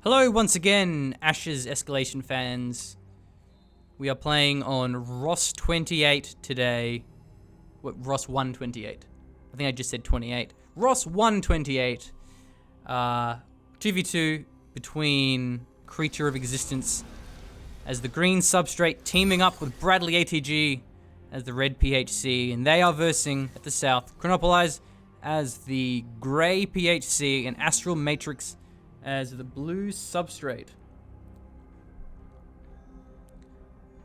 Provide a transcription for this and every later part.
Hello once again, Ashes Escalation fans. We are playing on Ross 28 today. What, Ross 128? I think I just said 28. Ross 128. 2v2 between Creature of Existence as the green substrate teaming up with Bradley ATG as the red PHC, and they are versing at the south Chronopolis as the grey PHC and Astral Matrix as the blue substrate.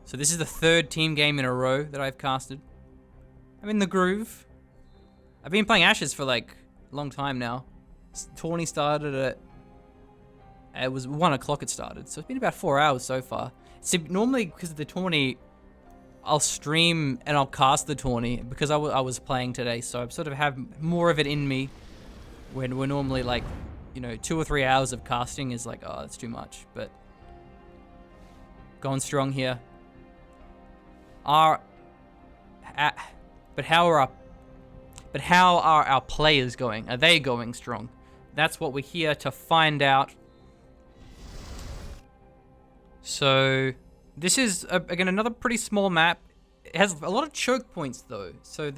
So this is the third team game in a row that I've casted. I'm in the groove. I've been playing Ashes for like a long time now. Tourney started at, it was 1 o'clock it started, so it's been about 4 hours so far. So normally, because of the tourney, I'll stream and I'll cast the tourney because I was playing today, so I sort of have more of it in me when we're normally like, you know, 2 or 3 hours of casting is like, oh, that's too much, but going strong here. But how are our players going? Are they going strong? That's what we're here to find out. So this is again another pretty small map. It has a lot of choke points though, so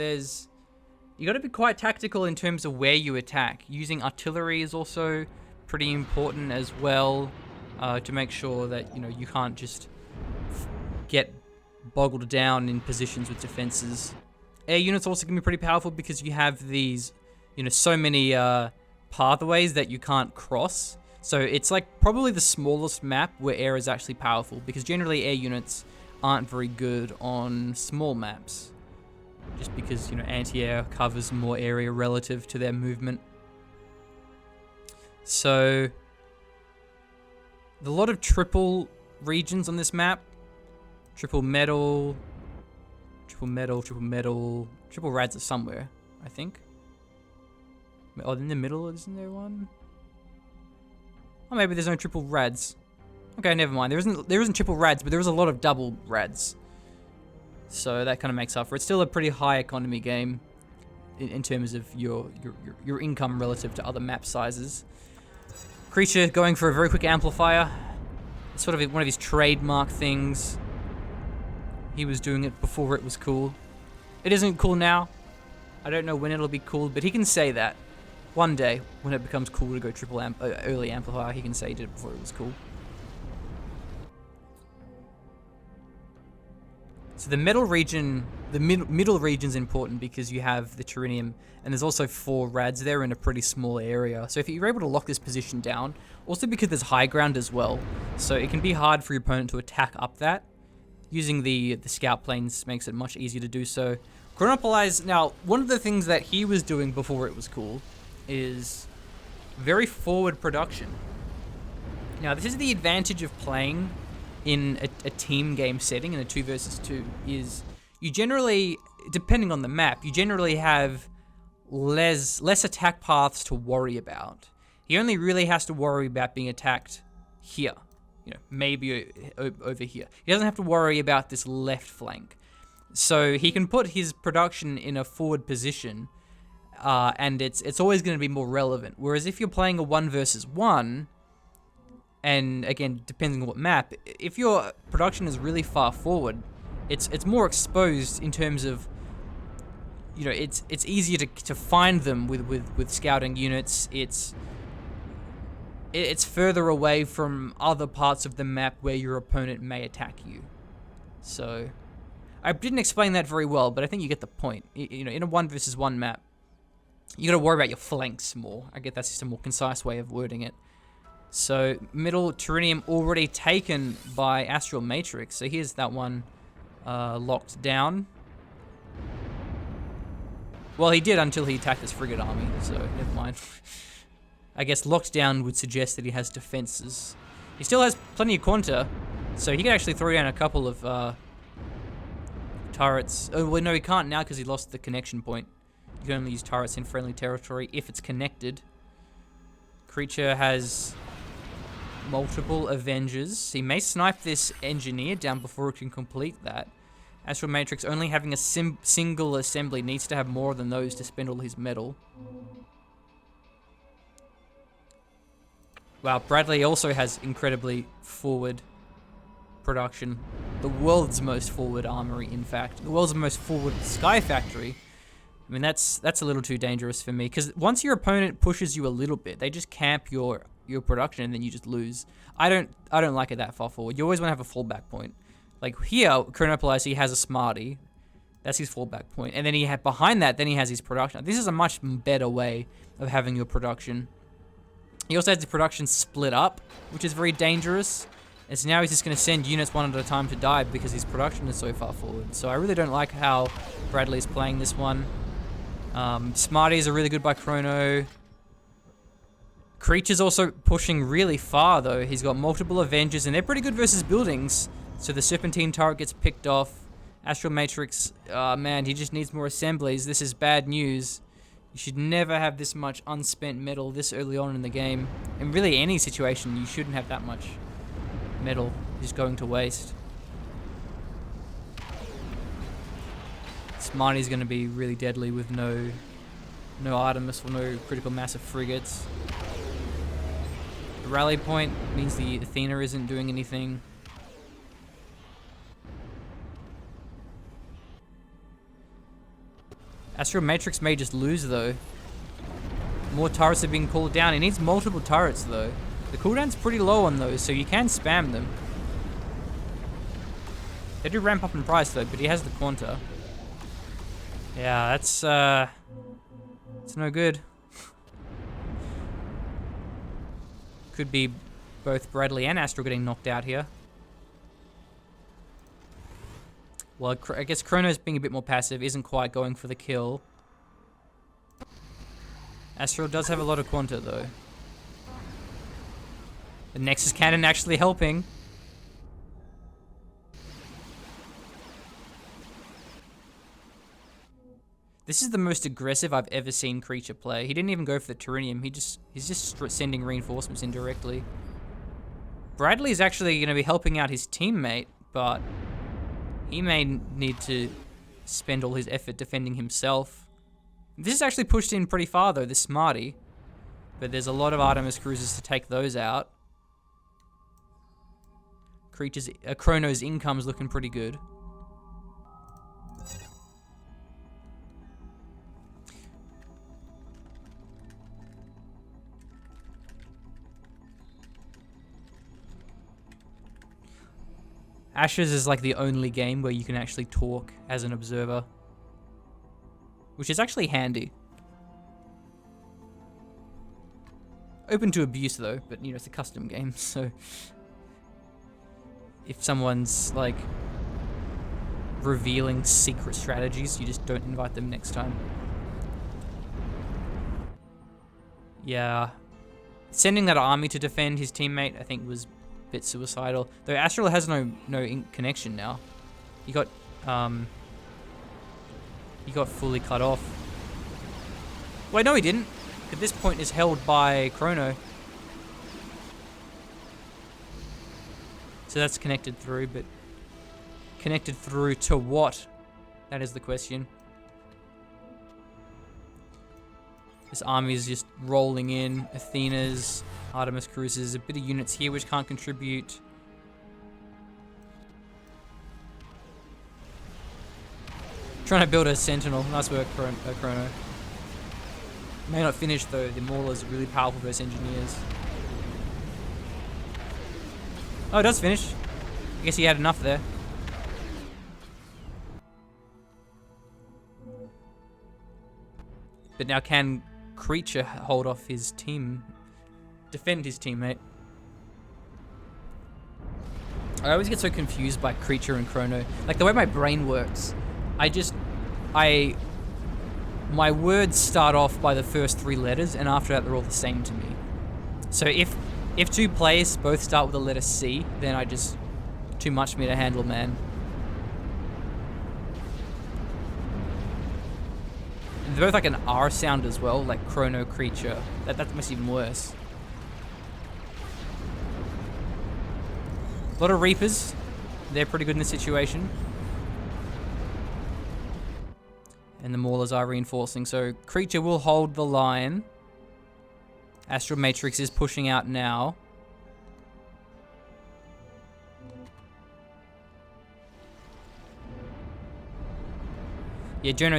you got to be quite tactical in terms of where you attack. Using artillery is also pretty important as well, to make sure that, you know, you can't just get boggled down in positions with defenses. Air units also can be pretty powerful because you have these, you know, so many pathways that you can't cross. So it's like probably the smallest map where air is actually powerful, because generally air units aren't very good on small maps. Just because, you know, anti-air covers more area relative to their movement. So, a lot of triple regions on this map. Triple metal, triple metal, triple metal. Triple rads are somewhere, I think. Oh, in the middle, isn't there one? Oh, maybe there's no triple rads. Okay, never mind. There isn't triple rads, but there is a lot of double rads. So that kind of makes up for it. It's still a pretty high economy game in terms of your income relative to other map sizes. Creature going for a very quick amplifier. It's sort of one of his trademark things. He was doing it before it was cool. It isn't cool now. I don't know when it'll be cool, but he can say that. One day, when it becomes cool to go triple early amplifier, he can say he did it before it was cool. So the metal region, the middle region's important because you have the Terrenium, and there's also 4 rads there in a pretty small area. So if you're able to lock this position down, also because there's high ground as well, so it can be hard for your opponent to attack up that. Using the scout planes makes it much easier to do so. Chronopolis, now, one of the things that he was doing before it was cool is very forward production. Now, this is the advantage of playing in a team game setting, in a 2 versus 2, is you generally, depending on the map, you generally have less attack paths to worry about. He only really has to worry about being attacked here, you know, maybe over here. He doesn't have to worry about this left flank. So he can put his production in a forward position, and it's always going to be more relevant. Whereas if you're playing a 1 versus 1, and again, depending on what map, if your production is really far forward, it's more exposed in terms of, you know, it's easier to find them with scouting units. It's further away from other parts of the map where your opponent may attack you. So, I didn't explain that very well, but I think you get the point. You know, in a 1 versus 1 map, you gotta worry about your flanks more. I guess that's just a more concise way of wording it. So, middle Terrenium already taken by Astral Matrix. So here's that one locked down. Well, he did until he attacked this frigate army, so never mind. I guess locked down would suggest that he has defenses. He still has plenty of quanta, so he can actually throw down a couple of turrets. Oh, well, no, he can't now because he lost the connection point. You can only use turrets in friendly territory if it's connected. Creature has multiple Avengers. He may snipe this engineer down before it can complete that. Astral Matrix only having a single assembly needs to have more than those to spend all his metal. Wow, Bradley also has incredibly forward production. The world's most forward armory, in fact. The world's most forward sky factory. I mean, that's a little too dangerous for me, because once your opponent pushes you a little bit, they just camp your production and then you just lose. I don't like it that far forward. You always want to have a fallback point. Like here, Chronopolis, he has a Smarty. That's his fallback point. And then behind that, then he has his production. This is a much better way of having your production. He also has the production split up, which is very dangerous. And so now he's just going to send units one at a time to die because his production is so far forward. So I really don't like how Bradley's playing this one. Smarties are really good by Chrono. Creature's also pushing really far, though. He's got multiple Avengers, and they're pretty good versus buildings. So the Serpentine turret gets picked off. Astral Matrix, man, he just needs more assemblies. This is bad news. You should never have this much unspent metal this early on in the game. In really any situation, you shouldn't have that much metal just going to waste. Smarty's going to be really deadly with no Artemis or no critical mass of frigates. The rally point means the Athena isn't doing anything. Astral Matrix may just lose, though. More turrets are being pulled down. He needs multiple turrets, though. The cooldown's pretty low on those, so you can spam them. They do ramp up in price, though, but he has the Quanta. Yeah, it's no good. Could be both Bradley and Astral getting knocked out here. Well, I guess Chrono's being a bit more passive, isn't quite going for the kill. Astral does have a lot of Quanta, though. The Nexus Cannon actually helping. This is the most aggressive I've ever seen Creature play. He didn't even go for the Tyrannium. He's just sending reinforcements indirectly. Bradley's actually going to be helping out his teammate, but he may need to spend all his effort defending himself. This is actually pushed in pretty far, though, this Smarty. But there's a lot of Artemis cruisers to take those out. Chrono's income's looking pretty good. Ashes is like the only game where you can actually talk as an observer, which is actually handy. Open to abuse, though, but you know, it's a custom game, so if someone's like revealing secret strategies, you just don't invite them next time. Yeah, sending that army to defend his teammate, I think, was bit suicidal. Though Astral has no connection now. He got fully cut off. Wait, no, he didn't. At this point, is held by Chrono. So that's connected through, but connected through to what? That is the question. This army is just rolling in. Athena's, Artemis cruisers, a bit of units here which can't contribute. Trying to build a Sentinel. Nice work, Chrono. May not finish, though. The Maulers are really powerful versus engineers. Oh, it does finish. I guess he had enough there. But now can Creature hold off his team? Defend his teammate? I always get so confused by Creature and Chrono. Like, the way my brain works, my words start off by the first 3 letters, and after that they're all the same to me. So if 2 players both start with the letter C, then too much for me to handle, man. And they're both like an R sound as well, like Chrono, Creature. That makes it even worse. A lot of Reapers. They're pretty good in this situation. And the Maulers are reinforcing, so Creature will hold the line. Astral Matrix is pushing out now. Yeah, John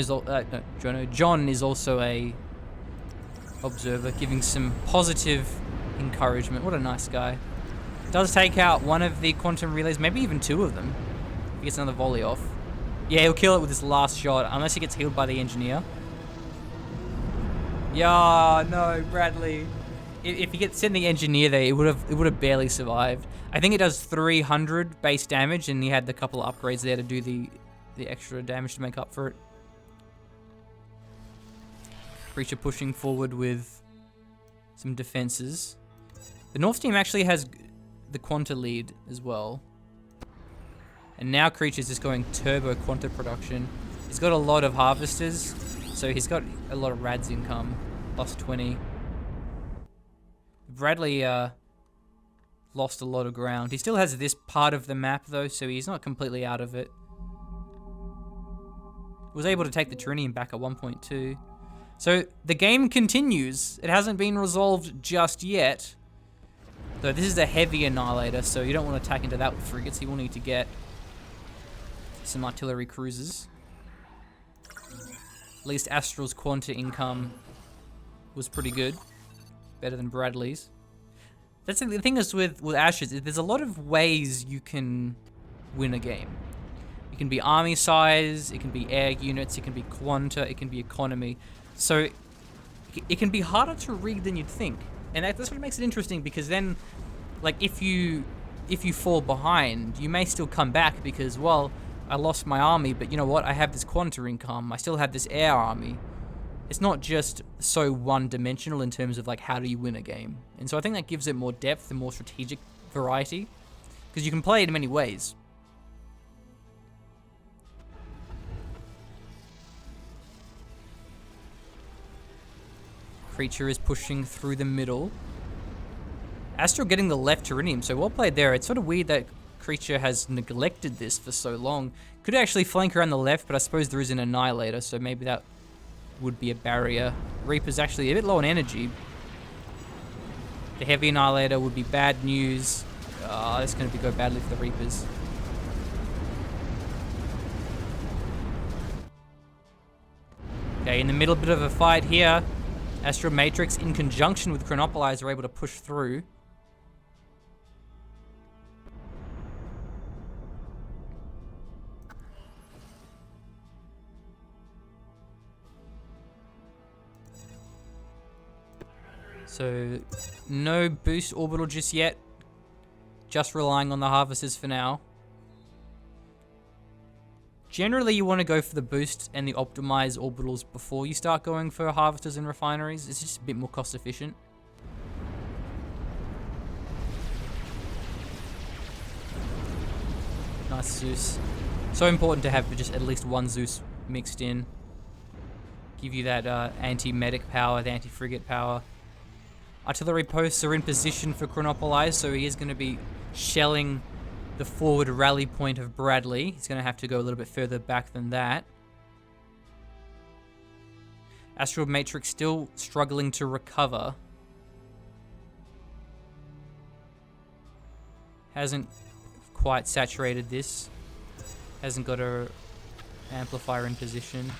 is also a observer, giving some positive encouragement. What a nice guy. Does take out one of the quantum relays, maybe even two of them. If he gets another volley off. Yeah, he'll kill it with his last shot, unless he gets healed by the engineer. Yeah, no, Bradley. If he gets sent the engineer there, it would have barely survived. I think it does 300 base damage, and he had the couple of upgrades there to do the extra damage to make up for it. Creature pushing forward with some defenses. The North team actually has the Quanta lead as well. And now Creature's just going turbo Quanta production. He's got a lot of harvesters, so he's got a lot of rads income. Plus 20. Bradley lost a lot of ground. He still has this part of the map though, so he's not completely out of it. Was able to take the Trinium back at 1.2. So the game continues. It hasn't been resolved just yet. Though this is a heavy Annihilator, so you don't want to attack into that with frigates. You will need to get some artillery cruisers. At least Astral's Quanta income was pretty good. Better than Bradley's. That's the thing is with Ashes, there's a lot of ways you can win a game. It can be army size, it can be air units, it can be Quanta, it can be economy. So it can be harder to rig than you'd think. And that's what makes it interesting, because then, like, if you fall behind, you may still come back because, well, I lost my army, but you know what? I have this Quanta income. I still have this air army. It's not just so one-dimensional in terms of, like, how do you win a game. And so I think that gives it more depth and more strategic variety, because you can play it in many ways. Creature is pushing through the middle. Astral getting the left Tyrannium, so well played there. It's sort of weird that Creature has neglected this for so long. Could actually flank around the left, but I suppose there is an Annihilator, so maybe that would be a barrier. Reaper's actually a bit low on energy. The heavy Annihilator would be bad news. It's going to go badly for the Reapers. Okay, in the middle, bit of a fight here. Astral Matrix, in conjunction with Chronopolyze, are able to push through. So, no boost orbital just yet. Just relying on the harvesters for now. Generally, you want to go for the boost and the optimized orbitals before you start going for harvesters and refineries. It's just a bit more cost efficient. Nice Zeus. So important to have just at least one Zeus mixed in. Give you that anti-medic power, the anti-frigate power. Artillery posts are in position for Chronopolyze, so he is going to be shelling the forward rally point of Bradley. He's going to have to go a little bit further back than that. Astral Matrix still struggling to recover. Hasn't quite saturated this. Hasn't got a amplifier in position.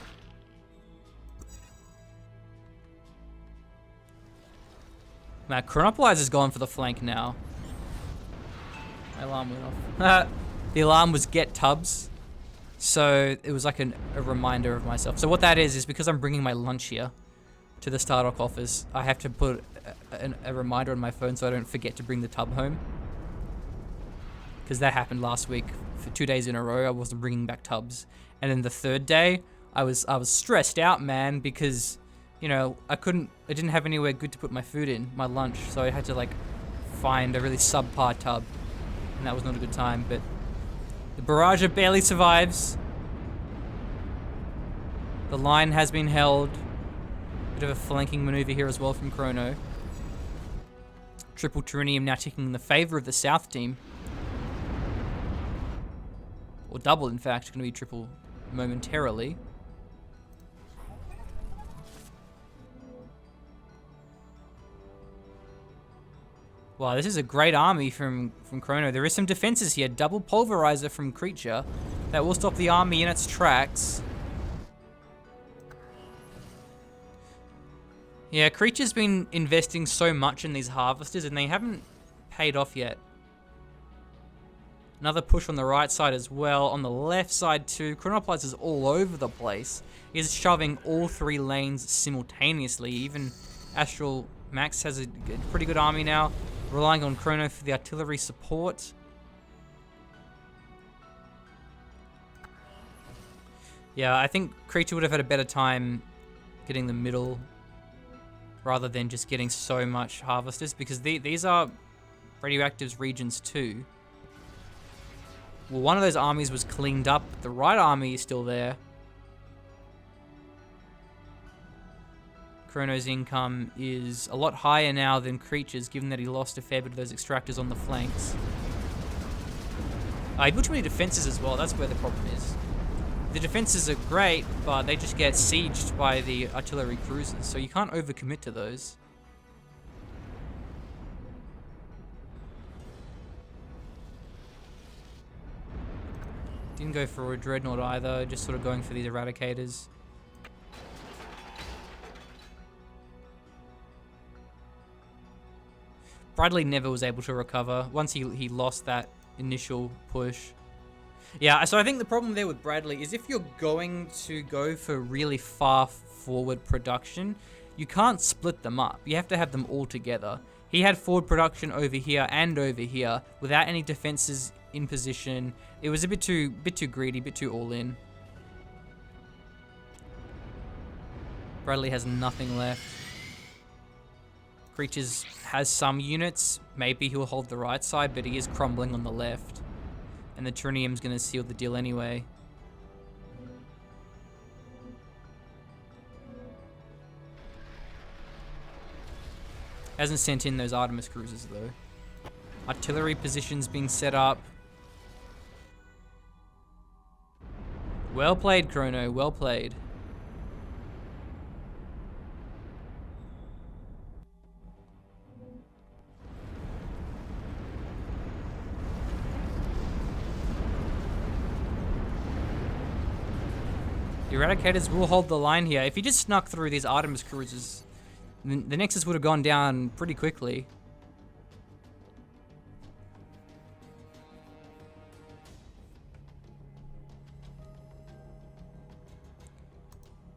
Man, Chronopolyze has gone for the flank now. My alarm went off. The alarm was get tubs. So it was like a reminder of myself. So what that is because I'm bringing my lunch here to the Stardock office. I have to put a reminder on my phone so I don't forget to bring the tub home. Because that happened last week. For 2 days in a row, I wasn't bringing back tubs. And then the third day, I was stressed out, man, because, you know, I didn't have anywhere good to put my food in, my lunch. So I had to, like, find a really subpar tub. And that was not a good time, but the barrage barely survives. The line has been held. Bit of a flanking maneuver here as well from Chrono. Triple Tyrannium now ticking in the favor of the South team. Or double, in fact. Going to be triple momentarily. Wow, this is a great army from Chrono. There is some defenses here. Double Pulverizer from Creature. That will stop the army in its tracks. Yeah, Creature's been investing so much in these Harvesters and they haven't paid off yet. Another push on the right side as well. On the left side too. Chronoplies is all over the place. He's shoving all 3 lanes simultaneously. Even Astral Max has a pretty good army now. Relying on Chrono for the artillery support. Yeah, I think Creature would have had a better time getting the middle rather than just getting so much Harvesters, because these are Radioactive's regions too. Well, one of those armies was cleaned up. The right army is still there. Chrono's income is a lot higher now than Creature's, given that he lost a fair bit of those extractors on the flanks. He built too many defenses as well. That's where the problem is. The defenses are great, but they just get sieged by the artillery cruisers, so you can't overcommit to those. Didn't go for a Dreadnought either, just sort of going for these Eradicators. Bradley never was able to recover once he lost that initial push. Yeah, so I think the problem there with Bradley is if you're going to go for really far forward production, you can't split them up. You have to have them all together. He had forward production over here and over here without any defenses in position. It was a bit too greedy, a bit too all in. Bradley has nothing left. Creatures has some units. Maybe he'll hold the right side, but he is crumbling on the left. And the Trinium's going to seal the deal anyway. Hasn't sent in those Artemis cruisers though. Artillery positions being set up. Well played, Chrono. Well played. The Eradicators will hold the line here. If he just snuck through these Artemis cruisers, the Nexus would have gone down pretty quickly.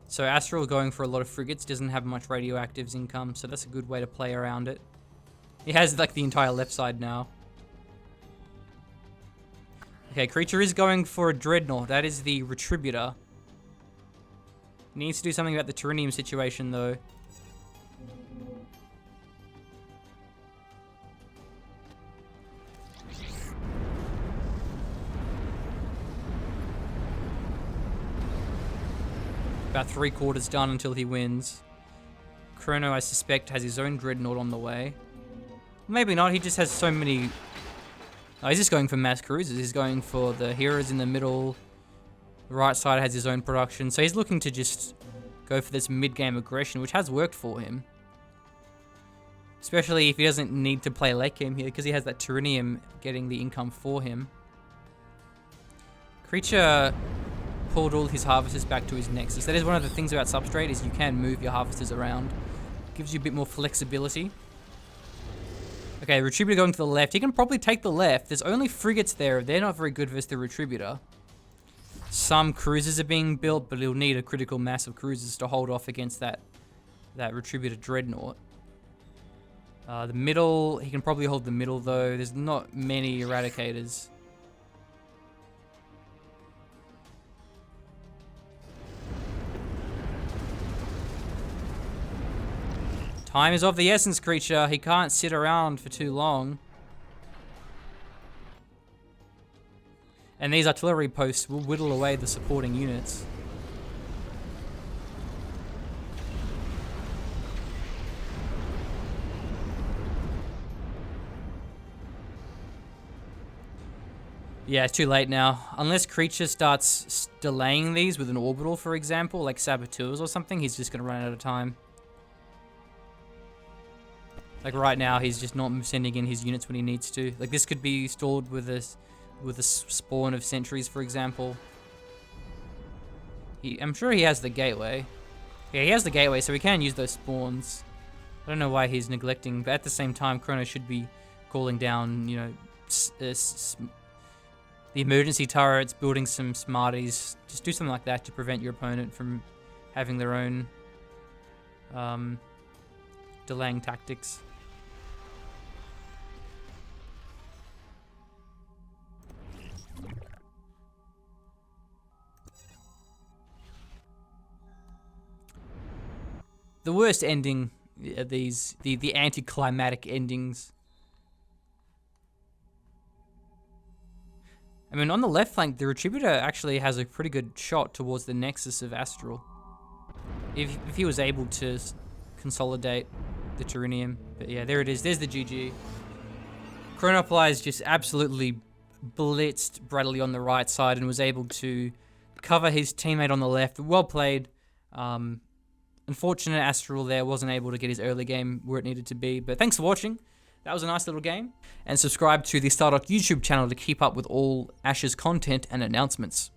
So Astral going for a lot of frigates, doesn't have much radioactives income, so that's a good way to play around it. He has like the entire left side now. Okay, Creature is going for a Dreadnought. That is the Retributor. Needs to do something about the Tyrannium situation though. About 3/4 done until he wins. Chrono, I suspect, has his own Dreadnought on the way. Maybe not, he just has so many... Oh, he's just going for mass cruisers. He's going for the heroes in the middle. The right side has his own production, so he's looking to just go for this mid-game aggression, which has worked for him. Especially if he doesn't need to play late game here, because he has that Tyrannium getting the income for him. Creature pulled all his Harvesters back to his Nexus. That is one of the things about Substrate, is you can move your Harvesters around. Gives you a bit more flexibility. Okay, Retributor going to the left. He can probably take the left. There's only frigates there. They're not very good versus the Retributor. Some cruisers are being built, but he'll need a critical mass of cruisers to hold off against that Retributor Dreadnought. The middle, he can probably hold the middle though. There's not many Eradicators. Time is of the essence, Creature. He can't sit around for too long. And these artillery posts will whittle away the supporting units. Yeah, it's too late now. Unless Creature starts delaying these with an orbital, for example, like Saboteurs or something, he's just going to run out of time. Like right now, he's just not sending in his units when he needs to. Like this could be stalled with a spawn of sentries, for example. I'm sure he has the gateway. Yeah, he has the gateway, so we can use those spawns. I don't know why he's neglecting, but at the same time, Chrono should be calling down, you know, the emergency turrets, building some smarties. Just do something like that to prevent your opponent from having their own delaying tactics. The worst ending are these, the anticlimactic endings. I mean, on the left flank, the Retributor actually has a pretty good shot towards the nexus of Astral. If he was able to consolidate the Tyrannium. But yeah, there it is. There's the GG. Chronoplies just absolutely blitzed Bradley on the right side and was able to cover his teammate on the left. Well played. Unfortunate Astral there wasn't able to get his early game where it needed to be. But thanks for watching. That was a nice little game. And subscribe to the Stardock YouTube channel to keep up with all Ash's content and announcements.